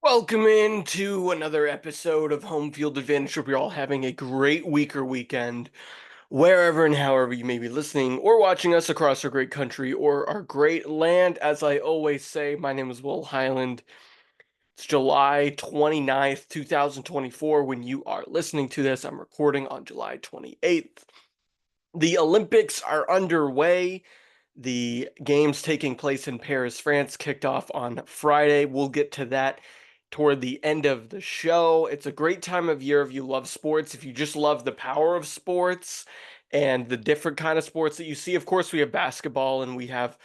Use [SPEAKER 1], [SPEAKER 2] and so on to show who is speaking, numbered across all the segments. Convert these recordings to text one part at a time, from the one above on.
[SPEAKER 1] Welcome into another episode of Home Field Advantage. Hope you're all having a great week or weekend, wherever and however you may be listening or watching us across our great country or our great land. As I always say, my name is Will Highland. It's July 29th, 2024. When you are listening to this, I'm recording on July 28th. The Olympics are underway. The games taking place in Paris, France, kicked off on Friday. We'll get to that toward the end of the show. It's a great time of year if you love sports, if you just love the power of sports and the different kind of sports that you see. Of course, we have basketball and we have,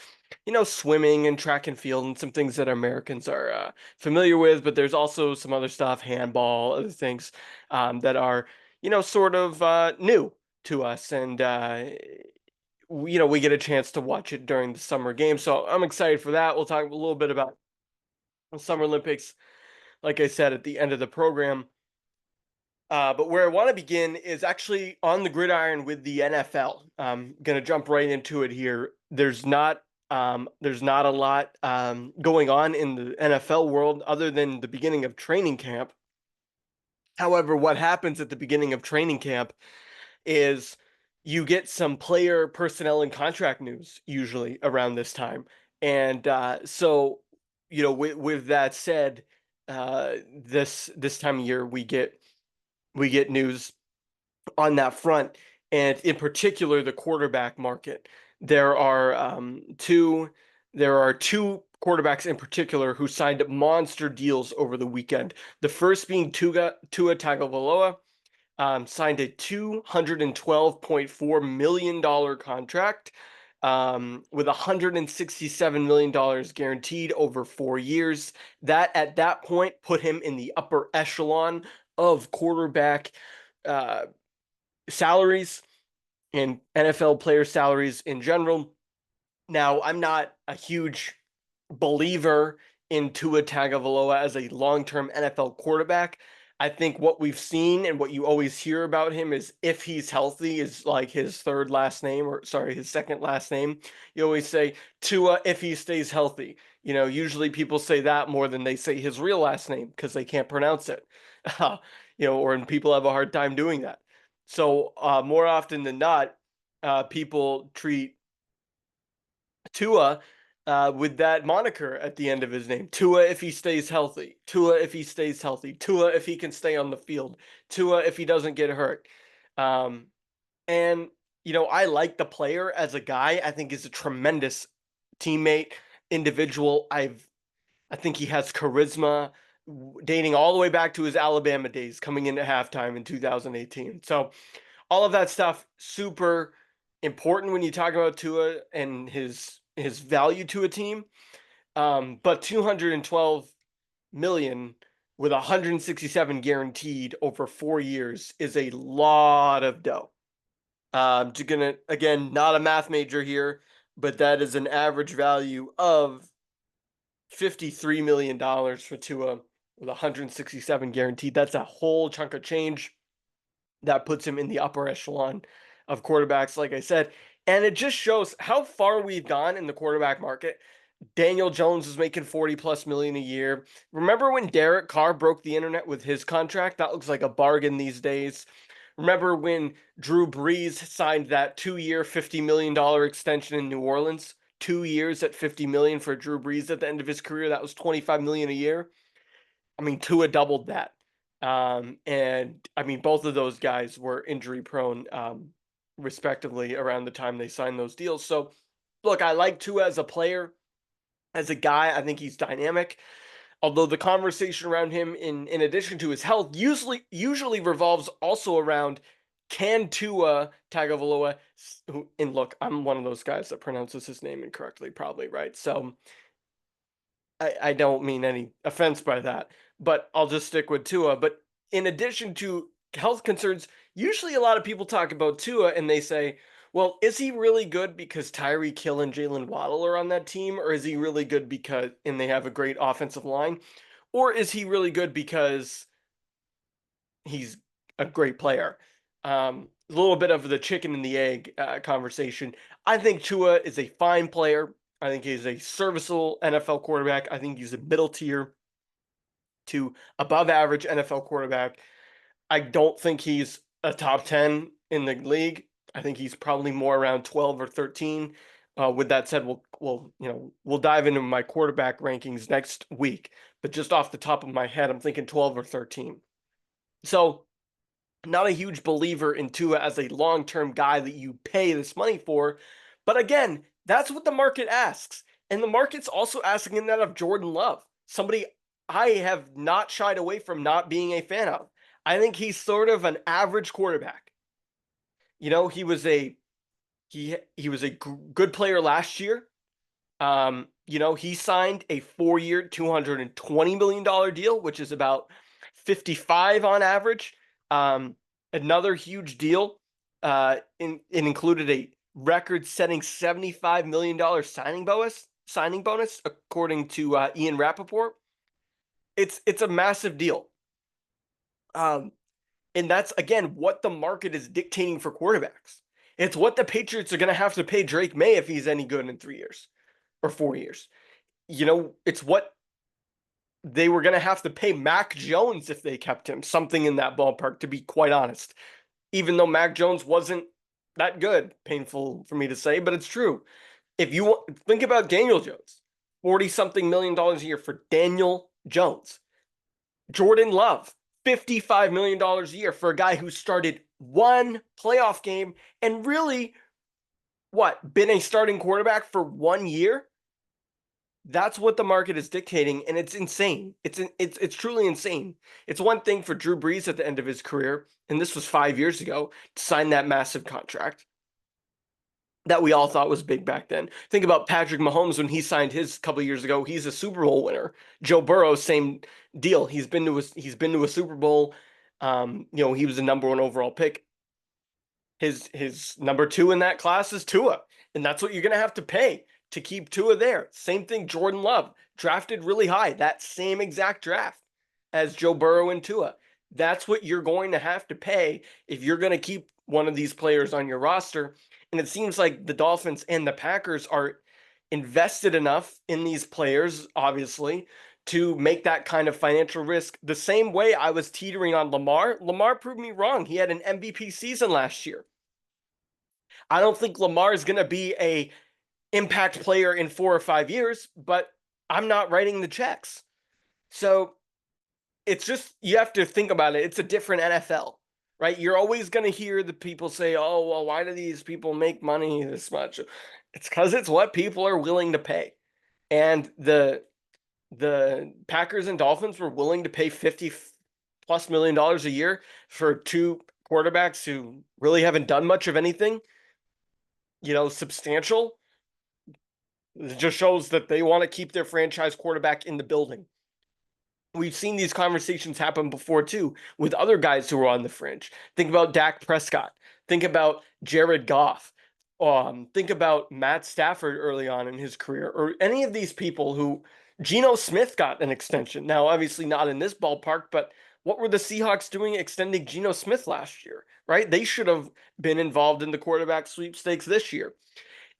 [SPEAKER 1] swimming and track and field and some things that Americans are familiar with, but there's also some other stuff, handball, other things that are, sort of new to us. And we get a chance to watch it during the summer games. So I'm excited for that. We'll talk a little bit about the Summer Olympics, like I said, at the end of the program. But where I want to begin is actually on the gridiron with the NFL. I'm gonna jump right into it here. There's not a lot going on in the NFL world other than the beginning of training camp. However, what happens at the beginning of training camp is you get some player personnel and contract news usually around this time. And with that said, this time of year we get news on that front, and in particular the quarterback market. There are two quarterbacks in particular who signed monster deals over the weekend. The first being Tua Tagovailoa, signed a $212.4 million contract with $167 million guaranteed over 4 years. That at that point put him in the upper echelon of quarterback uh, salaries and NFL player salaries in general. Now, I'm not a huge believer in Tua Tagovailoa as a long-term NFL quarterback. I think what we've seen and what you always hear about him is if he's healthy is like his third last name, or sorry, his second last name. You always say Tua if he stays healthy. Usually people say that more than they say his real last name because they can't pronounce it. Or and people have a hard time doing that. So more often than not, people treat Tua with that moniker at the end of his name. Tua if he stays healthy. Tua if he stays healthy. Tua if he can stay on the field. Tua if he doesn't get hurt. Um, and I like the player as a guy. I think he's a tremendous teammate, individual. I think he has charisma dating all the way back to his Alabama days coming into halftime in 2018. So all of that stuff super important when you talk about Tua and his value to a team. But 212 million with 167 guaranteed over 4 years is a lot of dough. To gonna again, not a math major here, but that is an average value of $53 million for Tua with 167 guaranteed. That's a whole chunk of change that puts him in the upper echelon of quarterbacks, like I said. And it just shows how far we've gone in the quarterback market. Daniel Jones is making 40 plus million a year. Remember when Derek Carr broke the internet with his contract? That looks like a bargain these days. Remember when Drew Brees signed that 2-year, $50 million extension in New Orleans? 2 years at 50 million for Drew Brees at the end of his career. That was 25 million a year. I mean, Tua doubled that. And I mean, both of those guys were injury prone, respectively, around the time they signed those deals. So, look, I like Tua as a player, as a guy. I think he's dynamic. Although the conversation around him, in addition to his health, usually revolves also around can Tua Tagovailoa. And look, I'm one of those guys that pronounces his name incorrectly, probably right. So I don't mean any offense by that, but I'll just stick with Tua. But in addition to health concerns, usually a lot of people talk about Tua and they say, well, is he really good because Tyreek Hill and Jalen Waddle are on that team, or is he really good because and they have a great offensive line, or is he really good because he's a great player? A little bit of the chicken and the egg conversation. I think Tua is a fine player. I think he's a serviceable NFL quarterback. I think he's a middle to above average NFL quarterback. I don't think he's a top 10 in the league. I think he's probably more around 12 or 13. With that said, we'll dive into my quarterback rankings next week. But just off the top of my head, I'm thinking 12 or 13. So, not a huge believer in Tua as a long-term guy that you pay this money for. But again, that's what the market asks. And the market's also asking that of Jordan Love, somebody I have not shied away from not being a fan of. I think he's sort of an average quarterback. He was a good player last year. He signed a 4-year, $220 million deal, which is about 55 on average. Another huge deal. It included a record-setting $75 million signing bonus, according to Ian Rappaport. It's a massive deal. And that's, again, what the market is dictating for quarterbacks. It's what the Patriots are going to have to pay Drake May if he's any good in 3 years or 4 years. It's what they were going to have to pay Mac Jones if they kept him, something in that ballpark, to be quite honest. Even though Mac Jones wasn't that good, painful for me to say, but it's true. If you think about Daniel Jones, 40-something million dollars a year for Daniel Jones. Jordan Love, $55 million a year for a guy who started one playoff game and really, been a starting quarterback for 1 year? That's what the market is dictating, and it's insane. It's truly insane. It's one thing for Drew Brees at the end of his career, and this was 5 years ago, to sign that massive contract that we all thought was big back then. Think about Patrick Mahomes when he signed his a couple of years ago. He's a Super Bowl winner. Joe Burrow, same deal. He's been to a Super Bowl. He was the number 1 overall pick. His number 2 in that class is Tua, and that's what you're going to have to pay to keep Tua there. Same thing, Jordan Love, drafted really high, that same exact draft as Joe Burrow and Tua. That's what you're going to have to pay if you're going to keep one of these players on your roster. And it seems like the Dolphins and the Packers are invested enough in these players, obviously, to make that kind of financial risk. The same way I was teetering on Lamar. Lamar proved me wrong. He had an MVP season last year. I don't think Lamar is going to be a impact player in 4 or 5 years, but I'm not writing the checks. So it's just, you have to think about it. It's a different NFL, right? You're always going to hear the people say, oh, well, why do these people make money this much? It's because it's what people are willing to pay. And the Packers and Dolphins were willing to pay $50+ million a year for 2 quarterbacks who really haven't done much of anything, substantial. It just shows that they want to keep their franchise quarterback in the building. We've seen these conversations happen before, too, with other guys who are on the fringe. Think about Dak Prescott. Think about Jared Goff. Think about Matt Stafford early on in his career, or any of these people who Geno Smith got an extension. Now, obviously not in this ballpark, but what were the Seahawks doing extending Geno Smith last year, right? They should have been involved in the quarterback sweepstakes this year.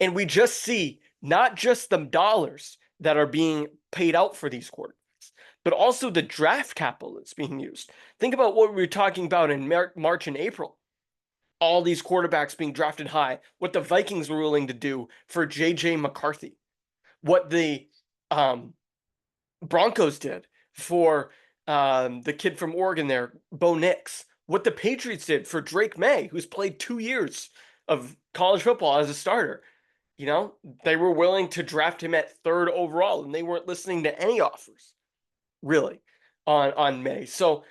[SPEAKER 1] And we just see not just the dollars that are being paid out for these quarterbacks, but also the draft capital that's being used. Think about what we were talking about in March and April. All these quarterbacks being drafted high, what the Vikings were willing to do for J.J. McCarthy, what the Broncos did for the kid from Oregon there, Bo Nix, what the Patriots did for Drake May, who's played 2 years of college football as a starter. They were willing to draft him at 3rd overall, and they weren't listening to any offers, really, on May. So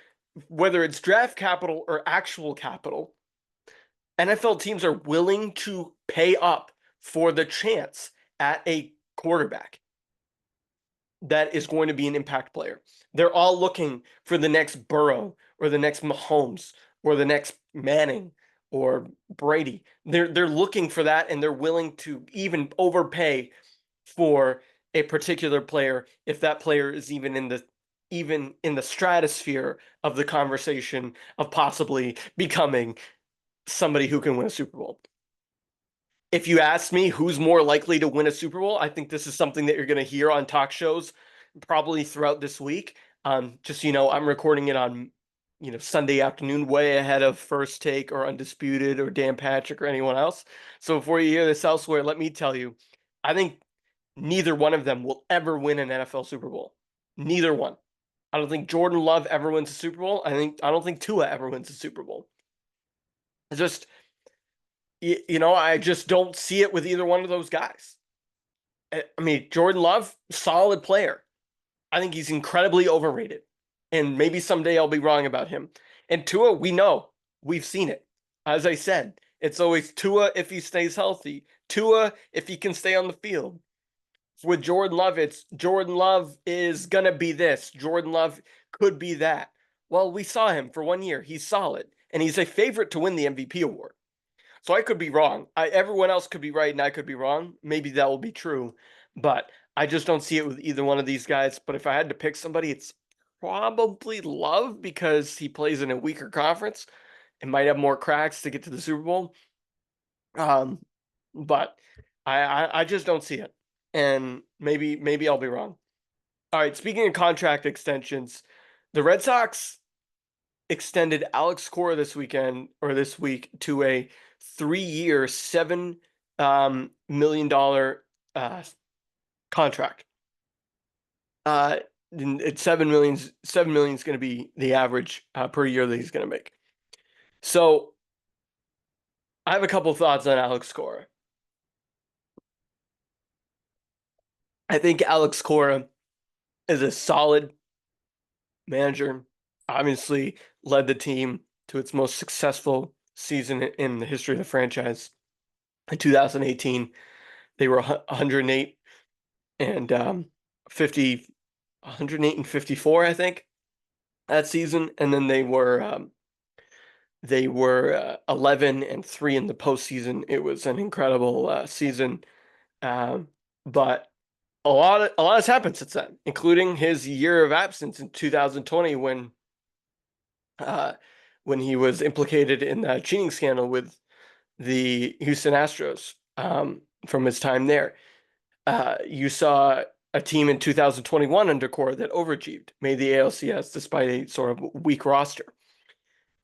[SPEAKER 1] whether it's draft capital or actual capital, NFL teams are willing to pay up for the chance at a quarterback that is going to be an impact player. They're all looking for the next Burrow or the next Mahomes or the next Manning or Brady. They're looking for that, and they're willing to even overpay for a particular player if that player is even in the stratosphere of the conversation of possibly becoming somebody who can win a Super Bowl. If you ask me who's more likely to win a Super Bowl, I think this is something that you're going to hear on talk shows probably throughout this week. Just I'm recording it on Sunday afternoon, way ahead of First Take or Undisputed or Dan Patrick or anyone else. So before you hear this elsewhere, let me tell you, I think neither one of them will ever win an NFL Super Bowl. Neither one. I don't think Jordan Love ever wins a Super Bowl. I don't think Tua ever wins a Super Bowl. It's just I just don't see it with either one of those guys. I mean, Jordan Love, solid player. I think he's incredibly overrated. And maybe someday I'll be wrong about him. And Tua, we know. We've seen it. As I said, it's always Tua if he stays healthy. Tua if he can stay on the field. With Jordan Love, it's Jordan Love is going to be this. Jordan Love could be that. Well, we saw him for 1 year. He's solid. And he's a favorite to win the MVP award. So I could be wrong. Everyone else could be right and I could be wrong. Maybe that will be true. But I just don't see it with either one of these guys. But if I had to pick somebody, it's probably Love because he plays in a weaker conference and might have more cracks to get to the Super Bowl. But I just don't see it. And maybe I'll be wrong. All right, speaking of contract extensions, the Red Sox extended Alex Cora this week to a 3-year, $7 million contract. It's 7 million. 7 million is going to be the average per year that he's going to make. So I have a couple thoughts on Alex Cora. I think Alex Cora is a solid manager. Obviously, led the team to its most successful season in the history of the franchise. In 2018, they were 108 and 108 and 54, I think, that season, and then they were 11 and 3 in the postseason. It was an incredible season, but a lot has happened since then, including his year of absence in 2020 when he was implicated in the cheating scandal with the Houston Astros from his time there. You saw a team in 2021 under Cora that overachieved, made the ALCS despite a sort of weak roster.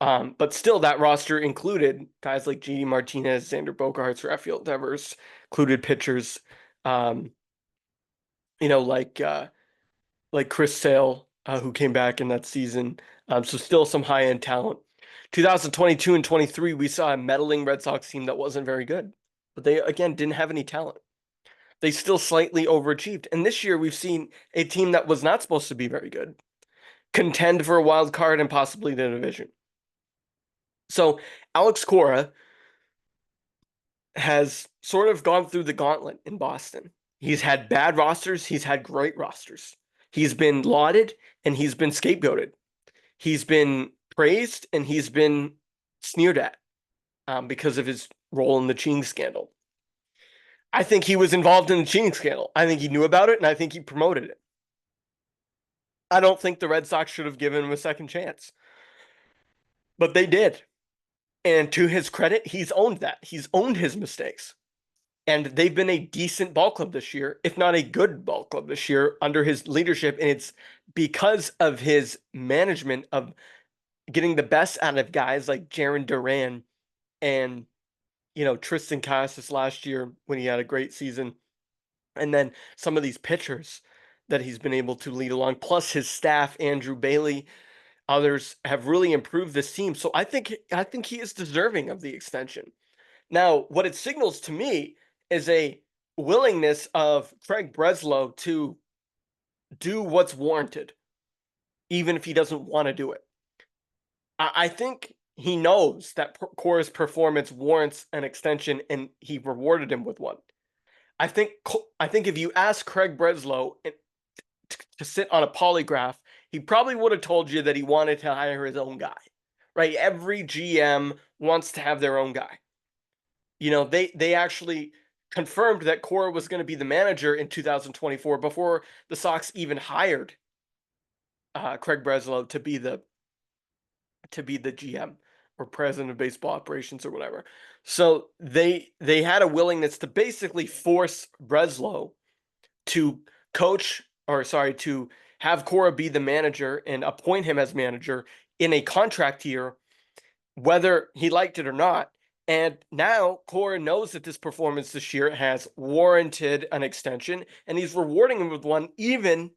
[SPEAKER 1] But still, that roster included guys like J.D. Martinez, Xander Bogaerts, Rafael Devers, included pitchers, like Chris Sale, who came back in that season. So still some high-end talent. 2022 and 23, we saw a meddling Red Sox team that wasn't very good. But they, again, didn't have any talent. They still slightly overachieved. And this year, we've seen a team that was not supposed to be very good contend for a wild card and possibly the division. So Alex Cora has sort of gone through the gauntlet in Boston. He's had bad rosters. He's had great rosters. He's been lauded and he's been scapegoated. He's been praised and he's been sneered at because of his role in the cheating scandal. I think he was involved in the cheating scandal. I think he knew about it and I think he promoted it. I don't think the Red Sox should have given him a second chance. But they did. And to his credit, he's owned that. He's owned his mistakes. And they've been a decent ball club this year, if not a good ball club this year under his leadership. And it's because of his management of getting the best out of guys like Jarren Duran and, Tristan Casas last year when he had a great season. And then some of these pitchers that he's been able to lead along, plus his staff, Andrew Bailey, others have really improved this team. So I think he is deserving of the extension. Now, what it signals to me is a willingness of Craig Breslow to do what's warranted, even if he doesn't want to do it. I think he knows that Cora's performance warrants an extension, and he rewarded him with one. I think if you ask Craig Breslow to sit on a polygraph, he probably would have told you that he wanted to hire his own guy, right? Every GM wants to have their own guy. They actually confirmed that Cora was going to be the manager in 2024 before the Sox even hired Craig Breslow to be the GM or president of baseball operations or whatever. So they had a willingness to basically force Breslow to have Cora be the manager and appoint him as manager in a contract year, whether he liked it or not. And now Cora knows that this performance this year has warranted an extension, and he's rewarding him with one, even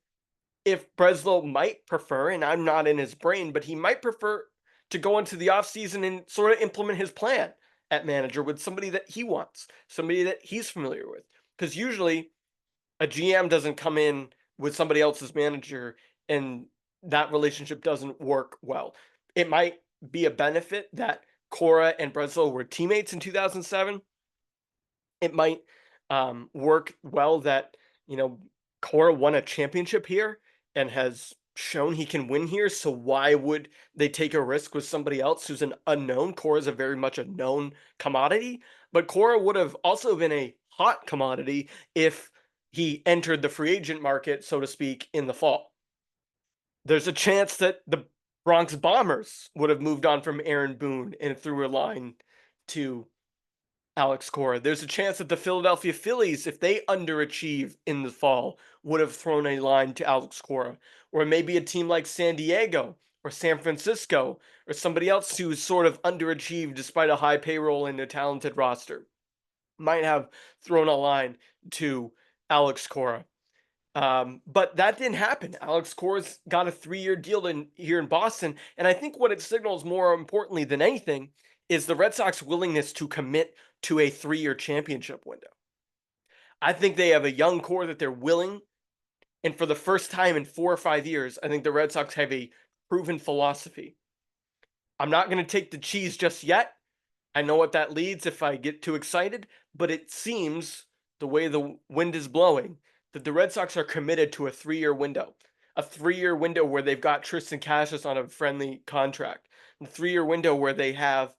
[SPEAKER 1] if Breslow might prefer, and I'm not in his brain, but he might prefer to go into the offseason and sort of implement his plan at manager with somebody that he wants, somebody that he's familiar with. Because usually a GM doesn't come in with somebody else's manager and that relationship doesn't work well. It might be a benefit that Cora and Breslow were teammates in 2007. It might work well that, Cora won a championship here and has shown he can win here. So why would they take a risk with somebody else who's an unknown? Cora is a very much a known commodity, but Cora would have also been a hot commodity if he entered the free agent market, so to speak, in the fall. There's a chance that the Bronx Bombers would have moved on from Aaron Boone and threw a line to Alex Cora. There's a chance that the Philadelphia Phillies, if they underachieve in the fall, would have thrown a line to Alex Cora. Or maybe a team like San Diego or San Francisco or somebody else who's sort of underachieved despite a high payroll and a talented roster might have thrown a line to Alex Cora. But that didn't happen. Alex Cora's got a 3-year deal here in Boston. And I think what it signals more importantly than anything is the Red Sox willingness to commit to a 3-year championship window. I think they have a young core that they're willing. And for the first time in 4 or 5 years, I think the Red Sox have a proven philosophy. I'm not going to take the cheese just yet. I know what that leads if I get too excited, but it seems the way the wind is blowing that the Red Sox are committed to a 3-year window, a 3-year window where they've got Tristan Casas on a friendly contract, a 3-year window where they have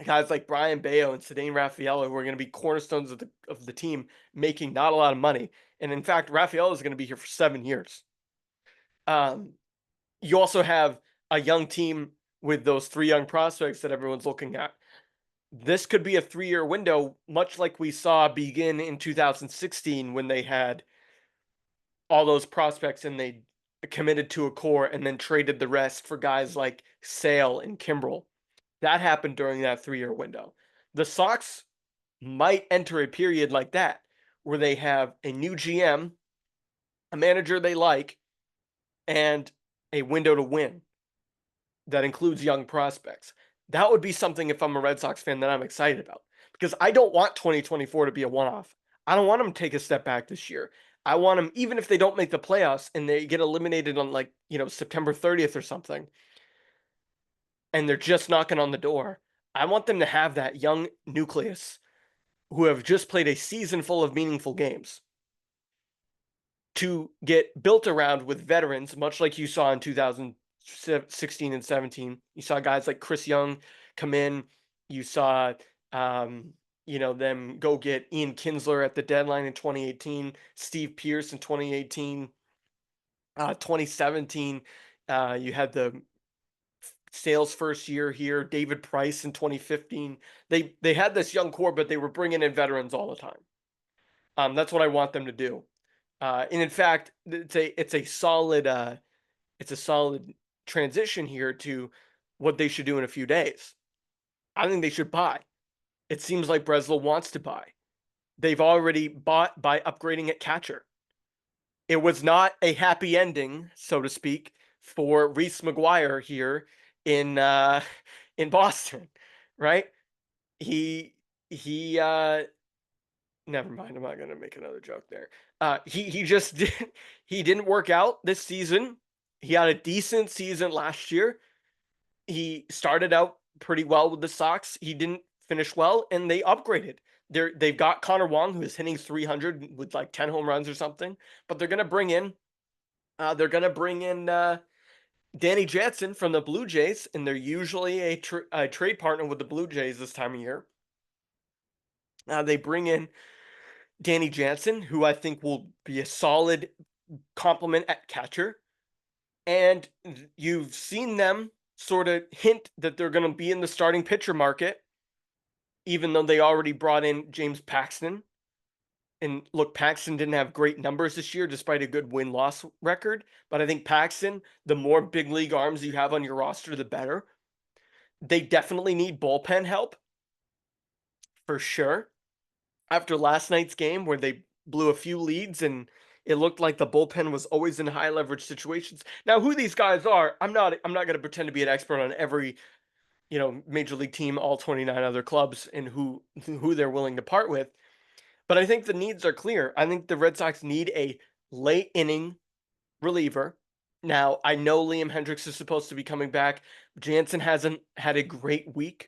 [SPEAKER 1] guys like Brian Bayo and Ceddanne Rafaela who are going to be cornerstones of the team, making not a lot of money. And in fact, Rafaela is going to be here for 7 years. You also have a young team with those 3 young prospects that everyone's looking at. This could be a 3-year window, much like we saw begin in 2016 when they had all those prospects and they committed to a core and then traded the rest for guys like Sale and Kimbrel. That happened during that 3-year window. The Sox might enter a period like that where they have a new GM, a manager they like, and a window to win that includes young prospects. That would be something, if I'm a Red Sox fan, that I'm excited about, because I don't want 2024 to be a one-off. I don't want them to take a step back this year. I want them, even if they don't make the playoffs and they get eliminated on September 30th or something, and they're just knocking on the door, I want them to have that young nucleus who have just played a season full of meaningful games to get built around with veterans, much like you saw in 2016 and 17. You saw guys like Chris Young come in. You saw, them go get Ian Kinsler at the deadline in 2018, Steve Pearce in 2018, 2017. You had the Sale's first year here, David Price in 2015. They had this young core, but they were bringing in veterans all the time. That's what I want them to do. And in fact, it's a solid transition here to what they should do in a few days. I think they should buy. It seems like Breslow wants to buy. They've already bought by upgrading at catcher. It was not a happy ending, so to speak, for Reese McGuire here in Boston, right? He never mind. I'm not gonna make another joke there. He just didn't work out this season. He had a decent season last year. He started out pretty well with the Sox. He didn't finish well, and they upgraded. They've got Connor Wong, who is hitting 300 with like 10 home runs or something. But they're gonna bring in Danny Jansen from the Blue Jays, and they're usually a trade partner with the Blue Jays this time of year. They bring in Danny Jansen, who I think will be a solid complement at catcher. And you've seen them sort of hint that they're going to be in the starting pitcher market, even though they already brought in James Paxton. And look, Paxton didn't have great numbers this year despite a good win-loss record. But I think Paxton, the more big league arms you have on your roster, the better. They definitely need bullpen help for sure. After last night's game where they blew a few leads and it looked like the bullpen was always in high leverage situations. Now, who these guys are, I'm not going to pretend to be an expert on every, major league team, all 29 other clubs, and who they're willing to part with. But I think the needs are clear. I think the Red Sox need a late inning reliever. Now, I know Liam Hendricks is supposed to be coming back. Jansen hasn't had a great week.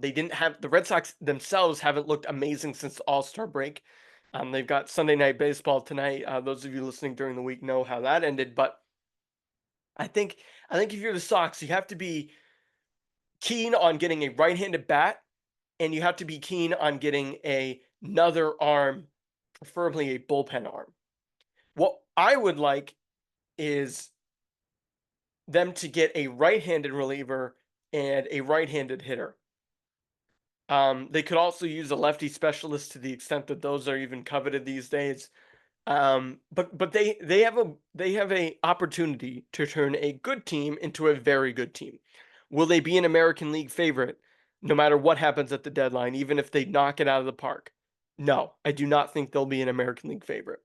[SPEAKER 1] They didn't have the Red Sox themselves haven't looked amazing since the All-Star break. They've got Sunday Night Baseball tonight. Those of you listening during the week know how that ended. But I think if you're the Sox, you have to be keen on getting a right-handed bat, and you have to be keen on getting another arm, preferably a bullpen arm. What I would like is them to get a right-handed reliever and a right-handed hitter. They could also use a lefty specialist to the extent that those are even coveted these days. But they have a opportunity to turn a good team into a very good team. Will they be an American League favorite no matter what happens at the deadline, even if they knock it out of the park? No, I do not think they'll be an American League favorite.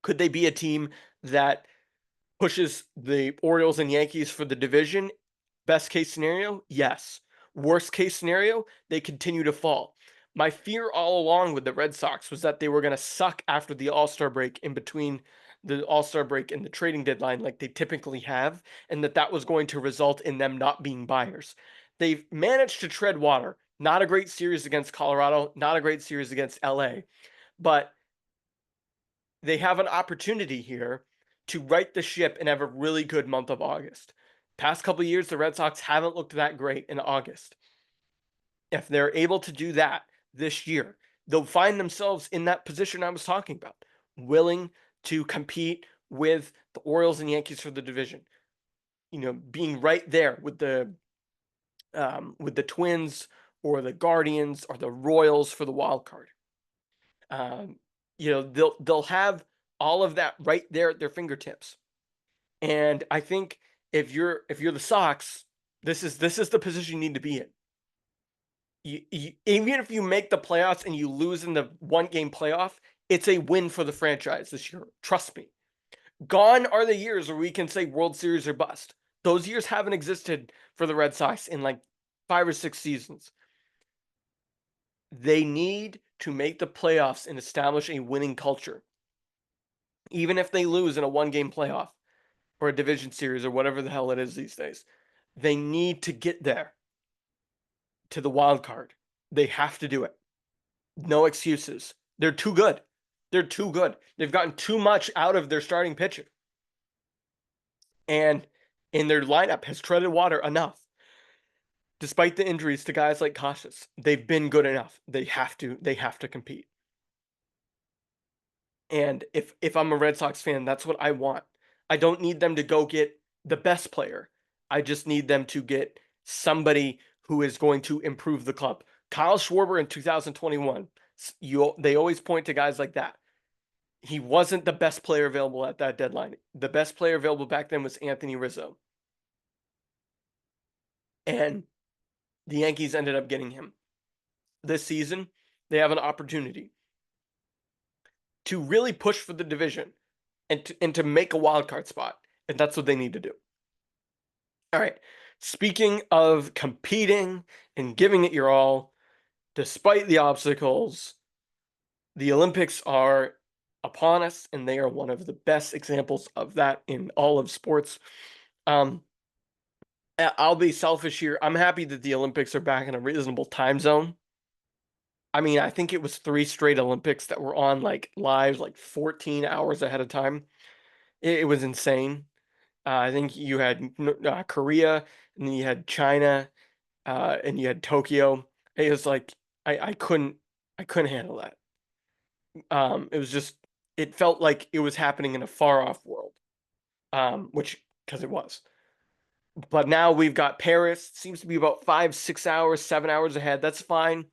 [SPEAKER 1] Could they be a team that pushes the Orioles and Yankees for the division? Best case scenario, yes. Worst case scenario, they continue to fall. My fear all along with the Red Sox was that they were going to suck after the All-Star break, in between the All-Star break and the trading deadline like they typically have, and that was going to result in them not being buyers. They've managed to tread water. Not a great series against Colorado, not a great series against LA, but they have an opportunity here to right the ship and have a really good month of August. Past couple of years, the Red Sox haven't looked that great in August. If they're able to do that this year, they'll find themselves in that position I was talking about, willing to compete with the Orioles and Yankees for the division. Being right there with the Twins or the Guardians or the Royals for the wild card. They'll have all of that right there at their fingertips. And I think if you're the Sox, this is the position you need to be in. Even if you make the playoffs and you lose in the one-game playoff, it's a win for the franchise this year. Trust me. Gone are the years where we can say World Series or bust. Those years haven't existed for the Red Sox in like 5 or 6 seasons. They need to make the playoffs and establish a winning culture. Even if they lose in a one-game playoff or a division series or whatever the hell it is these days, they need to get there to the wild card. They have to do it. No excuses. They're too good. They're too good. They've gotten too much out of their starting pitcher. And in their lineup has treaded water enough. Despite the injuries to guys like Casas, they've been good enough. They have to compete. And if I'm a Red Sox fan, that's what I want. I don't need them to go get the best player. I just need them to get somebody who is going to improve the club. Kyle Schwarber in 2021, they always point to guys like that. He wasn't the best player available at that deadline. The best player available back then was Anthony Rizzo. And the Yankees ended up getting him. This season, they have an opportunity to really push for the division and to make a wild card spot. And that's what they need to do. All right. Speaking of competing and giving it your all, despite the obstacles, the Olympics are upon us, and they are one of the best examples of that in all of sports. I'll be selfish here. I'm happy that the Olympics are back in a reasonable time zone. I mean, I think it was 3 straight Olympics that were on like live, like 14 hours ahead of time. It was insane. I think you had Korea, and then you had China, and you had Tokyo. It was like I couldn't handle that. It was just, it felt like it was happening in a far off world, which, because it was. But now we've got Paris. Seems to be about 5, 6 hours, 7 hours ahead. That's fine.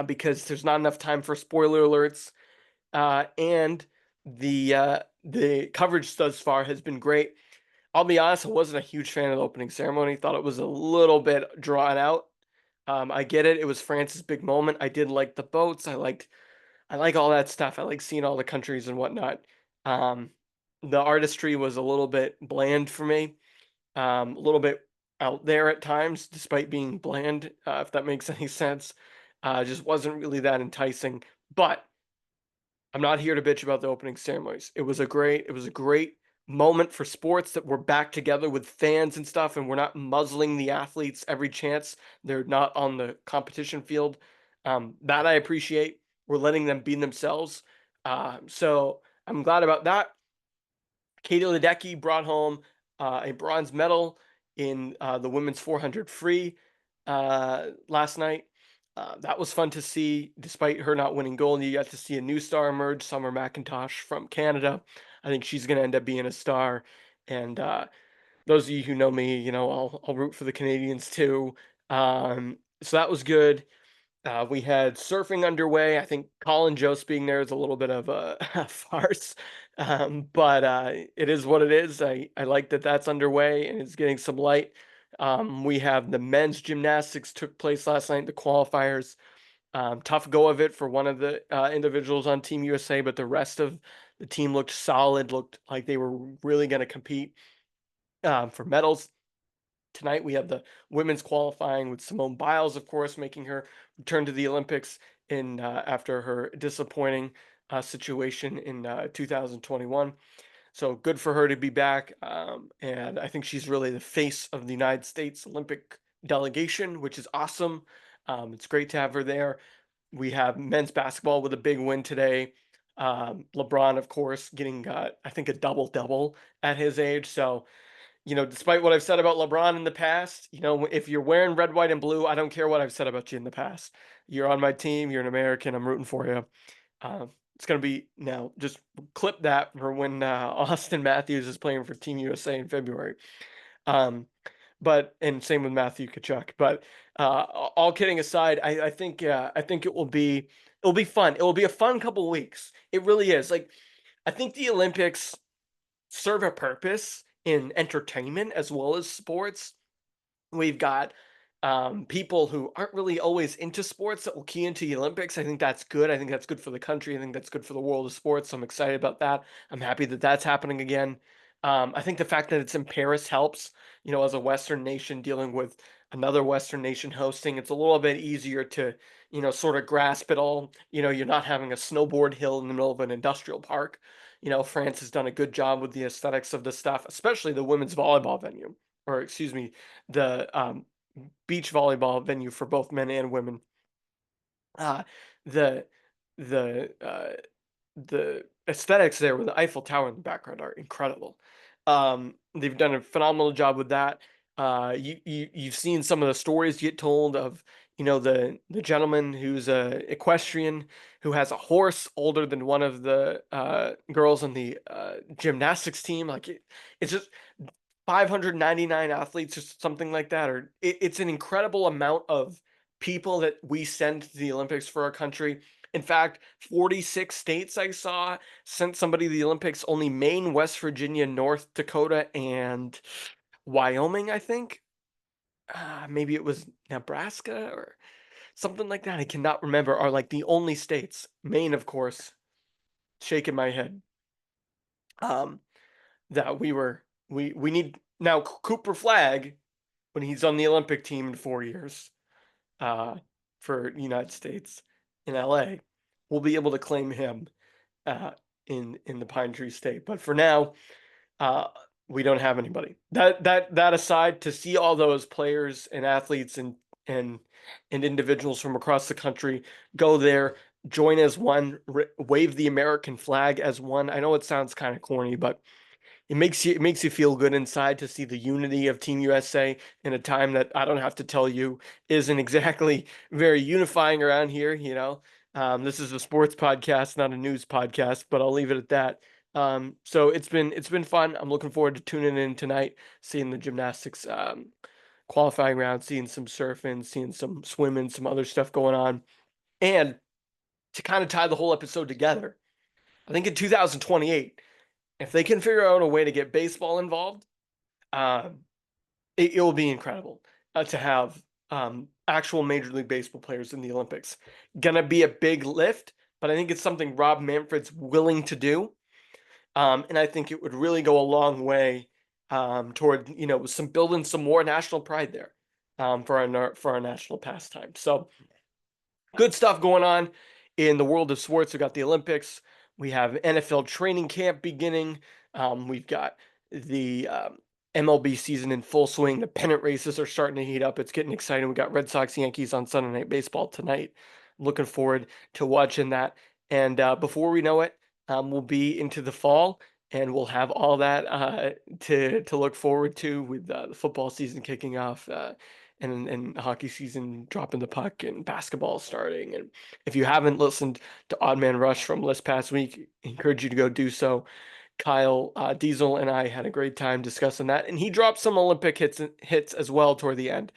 [SPEAKER 1] because there's not enough time for spoiler alerts. And the coverage thus far has been great. I'll be honest, I wasn't a huge fan of the opening ceremony. Thought it was a little bit drawn out. I get it. It was France's big moment. I did like the boats. I like all that stuff. I like seeing all the countries and whatnot. Um, the artistry was a little bit bland for me. A little bit out there at times, despite being bland, if that makes any sense. Just wasn't really that enticing. But I'm not here to bitch about the opening ceremonies. It was a great moment for sports that we're back together with fans and stuff, and we're not muzzling the athletes every chance they're not on the competition field. That I appreciate. We're letting them be themselves. So I'm glad about that. Katie Ledecky brought home a bronze medal in the women's 400 free last night. That was fun to see. Despite her not winning gold, you got to see a new star emerge, Summer McIntosh from Canada. I think she's going to end up being a star. And those of you who know me, I'll root for the Canadians too. So that was good. We had surfing underway. I think Colin Jost being there is a little bit of a, a farce, but it is what it is. I like that that's underway and it's getting some light. We have the men's gymnastics took place last night, the qualifiers. Tough go of it for one of the individuals on Team USA, but the rest of the team looked solid, looked like they were really going to compete for medals. Tonight we have the women's qualifying with Simone Biles, of course, making her return to the Olympics in after her disappointing situation in 2021. So good for her to be back, and I think she's really the face of the United States Olympic delegation, which is awesome. It's great to have her there. We have men's basketball with a big win today. LeBron, of course, getting I think a double double at his age. So despite what I've said about LeBron in the past, if you're wearing red, white, and blue, I don't care what I've said about you in the past. You're on my team. You're an American. I'm rooting for you. It's going to be now, just clip that for when Austin Matthews is playing for Team USA in February. Um, and same with Matthew Kachuk. But all kidding aside, I think it'll be fun. It will be a fun couple weeks. It really is. Like, I think the Olympics serve a purpose in entertainment as well as sports. We've got people who aren't really always into sports that will key into the Olympics. I think that's good. I think that's good for the country. I think that's good for the world of sports. So I'm excited about that. I'm happy that that's happening again. I think the fact that it's in Paris helps, as a Western nation dealing with another Western nation hosting, it's a little bit easier to, sort of grasp it all. You're not having a snowboard hill in the middle of an industrial park. France has done a good job with the aesthetics of the stuff, especially the women's volleyball venue, or excuse me, the beach volleyball venue for both men and women. Uh, the the uh, the aesthetics there with the Eiffel Tower in the background are incredible. They've done a phenomenal job with that. You've seen some of the stories get told of the gentleman who's a equestrian who has a horse older than one of the girls on the gymnastics team. Like it's just 599 athletes or something like that, or it's an incredible amount of people that we send to the Olympics for our country. In fact, 46 states I saw sent somebody to the Olympics. Only Maine, West Virginia, North Dakota, and Wyoming, I think. Maybe it was Nebraska or something like that. I cannot remember. Are like the only states. Maine, of course, shaking my head. Um, that we need now Cooper Flag when he's on the Olympic team in 4 years uh, for the United States in LA. We'll be able to claim him uh, in the Pine Tree State. But for now, uh, we don't have anybody. That aside, to see all those players and athletes and individuals from across the country go there, join as one, wave the American flag as one. I know it sounds kind of corny, but it makes you feel good inside to see the unity of Team USA in a time that I don't have to tell you isn't exactly very unifying around here. This is a sports podcast, not a news podcast, but I'll leave it at that. So it's been fun. I'm looking forward to tuning in tonight, seeing the gymnastics qualifying round, seeing some surfing, seeing some swimming, some other stuff going on. And to kind of tie the whole episode together, I think in 2028, if they can figure out a way to get baseball involved, uh, it will be incredible to have actual Major League Baseball players in the Olympics. Gonna be a big lift, but I think it's something Rob Manfred's willing to do. And I think it would really go a long way toward, some building some more national pride there for our national pastime. So good stuff going on in the world of sports. We got the Olympics. We have NFL training camp beginning. We've got the MLB season in full swing. The pennant races are starting to heat up. It's getting exciting. We got Red Sox Yankees on Sunday Night Baseball tonight. Looking forward to watching that. And before we know it, we'll be into the fall, and we'll have all that to look forward to with the football season kicking off. And hockey season dropping the puck and basketball starting. And if you haven't listened to Odd Man Rush from this past week, I encourage you to go do so. Kyle Diesel and I had a great time discussing that, and he dropped some Olympic hits as well toward the end.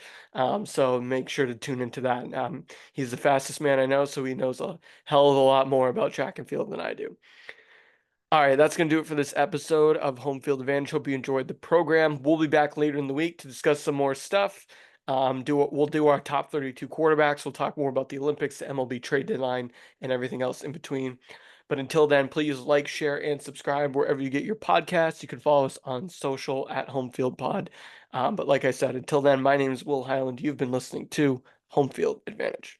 [SPEAKER 1] So make sure to tune into that. He's the fastest man I know, so he knows a hell of a lot more about track and field than I do. All right, that's going to do it for this episode of Home Field Advantage. Hope you enjoyed the program. We'll be back later in the week to discuss some more stuff. We'll do our top 32 quarterbacks. We'll talk more about the Olympics, the MLB trade deadline, and everything else in between. But until then, please like, share, and subscribe wherever you get your podcasts. You can follow us on social at Home Field Pod. But like I said, until then, my name is Will Highland. You've been listening to Home Field Advantage.